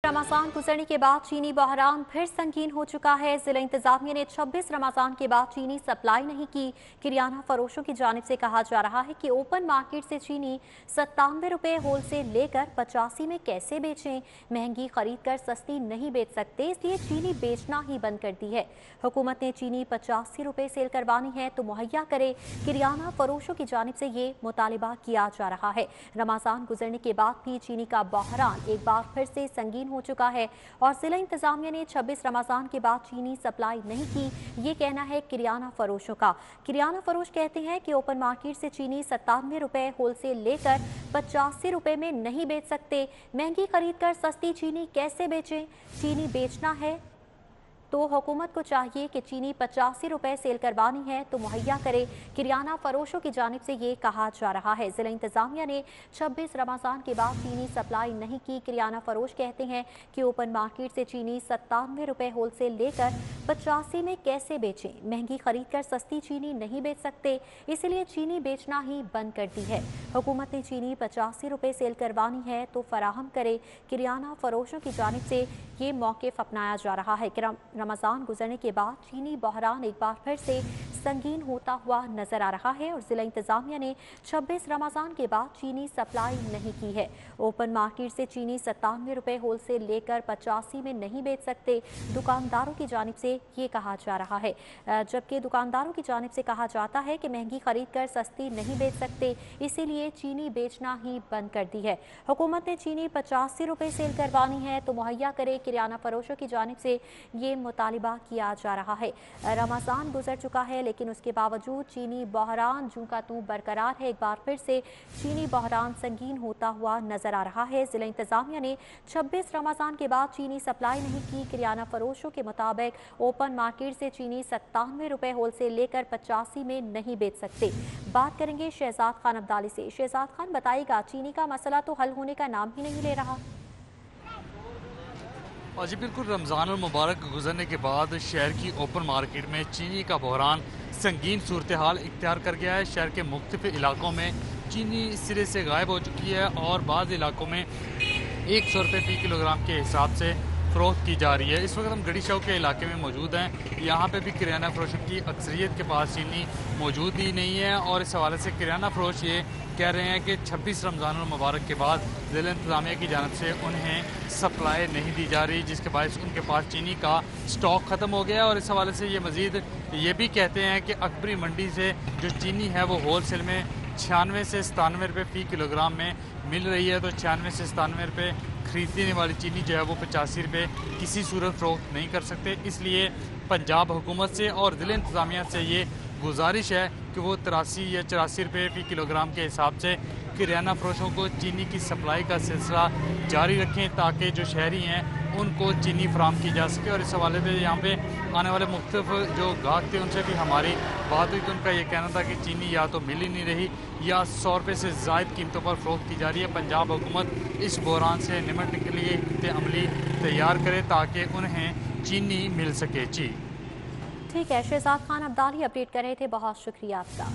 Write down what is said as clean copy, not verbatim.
रमजान गुजरने के बाद चीनी बहरान फिर संगीन हो चुका है। जिला इंतजामिया ने 26 रमजान के बाद चीनी सप्लाई नहीं की। किरियाना फरोशों की जानिब से कहा जा रहा है कि ओपन मार्केट से चीनी 97 रुपए होलसेल लेकर 85 में कैसे बेचें। महंगी खरीद कर सस्ती नहीं बेच सकते, इसलिए चीनी बेचना ही बंद कर दी है। हुकूमत ने चीनी 85 रुपए सेल करवानी है तो मुहैया करे। किरियाना फरोशों की जानिब से ये मुतालिबा किया जा रहा है। रमजान गुजरने के बाद भी चीनी का बहरान एक बार फिर से संगीन हो चुका है और जिला इंतजामिया ने 26 रमजान के बाद चीनी सप्लाई नहीं की, ये कहना है किरियाना फरोशों का। किरियाना फरोश कहते हैं कि ओपन मार्केट से चीनी 97 रुपए होलसेल लेकर 85 रुपए में नहीं बेच सकते। महंगी खरीद कर सस्ती चीनी कैसे बेचें। चीनी बेचना है तो हुकूमत को चाहिए कि चीनी 85 रुपए सेल करवानी है तो मुहैया करे। किरियाना फरोशों की जानिब से ये कहा जा रहा है। जिला इंतजामिया ने 26 रमजान के बाद चीनी सप्लाई नहीं की। किरियाना फरोश कहते हैं कि ओपन मार्केट से चीनी 97 रुपए होलसेल लेकर 85 में कैसे बेचें। महंगी खरीद कर सस्ती चीनी नहीं बेच सकते, इसलिए चीनी बेचना ही बंद कर दी है। हुकूमत ने चीनी 85 रुपए सेल करवानी है तो फराहम करे। किरियाना फरोशों की जानिब से ये मौक़िफ़ अपनाया जा रहा है कि रमज़ान गुजरने के बाद चीनी बहरान एक बार फिर से संगीन होता हुआ नजर आ रहा है और जिला इंतजामिया ने 26 रमज़ान के बाद चीनी सप्लाई नहीं की है। ओपन मार्केट से चीनी 97 रुपए होलसेल लेकर 85 में नहीं बेच सकते, दुकानदारों की जानिब से ये कहा जा रहा है। जबकि दुकानदारों की जानिब से कहा जाता है कि महंगी खरीद कर सस्ती नहीं बेच सकते, इसीलिए चीनी बेचना ही बंद कर दी है। हुकूमत ने चीनी 85 रुपए सेल करवानी है तो मुहैया करे। किरियाना फरोशों की जानिब से ये मुतालिबा किया जा रहा है। रमज़ान गुजर चुका है लेकिन उसके बावजूद चीनी बहरान जूं का तूं बरकरार है। एक बार फिर से चीनी बहरान संगीन होता हुआ नजर आ रहा है। जिला इंतजामिया ने 26 रमज़ान के बाद चीनी सप्लाई नहीं की। किरियाना फरोशों के मुताबिक ओपन मार्केट से चीनी 97 रुपए होलसेल लेकर 85 में नहीं बेच सकते। बात करेंगे शहजाद खान अब्दाली से। शहजाद खान, बताइएगा, चीनी का मसला तो हल होने का नाम ही नहीं ले रहा। जी बिल्कुल, रमज़ान मुबारक गुजरने के बाद शहर की ओपन मार्केट में चीनी का बहरान संगीन सूरत हाल इख्तियार कर गया है। शहर के मुख्तलिफ इलाकों में चीनी सिरे से गायब हो चुकी है और बाज़ इलाकों में 100 रुपये फी किलोग्राम के हिसाब से फ़रोख्त की जा रही है। इस वक्त हम गढ़ी चौक के इलाके में मौजूद हैं। यहाँ पे भी किराना फरोशों की अक्सरियत के पास चीनी मौजूद ही नहीं है और इस हवाले से किराना फरोश ये कह रहे हैं कि 26 रमज़ान मुबारक के बाद ज़िला इंतज़ामिया की जानब से उन्हें सप्लाई नहीं दी जा रही, जिसके बायस उनके पास चीनी का स्टॉक ख़त्म हो गया है। और इस हवाले से ये मज़ीद ये भी कहते हैं कि अकबरी मंडी से जो चीनी है वो होल सेल में 96 से 97 रुपये फ़ी किलोग्राम में मिल रही है, तो 96 से 97 रुपये खरीदने वाली चीनी जो है वो 85 रुपये किसी सूरत फ़रोख्त नहीं कर सकते। इसलिए पंजाब हुकूमत से और ज़िला इंतज़ामिया से ये गुजारिश है कि वो 83 या 84 रुपये फी किलोग्राम के हिसाब से किराना फरोशों को चीनी की सप्लाई का सिलसिला जारी रखें ताकि जो शहरी हैं उनको चीनी फराम की जा सके। और इस हवाले से यहाँ पे आने वाले मुख्तलिफ जो गाहक थे उनसे भी हमारी बात हुई तो उनका ये कहना था कि चीनी या तो मिल ही नहीं रही या 100 रुपये से ज़ायद कीमतों पर फ़रोख्त की जा रही है। पंजाब हुकूमत इस बहरान से निमटने के लिए हिकमत अमली तैयार करे ताकि उन्हें चीनी मिल सके। जी ठीक है, शहजाद खान अब्दाली अपडेट कर रहे थे, बहुत शुक्रिया आपका।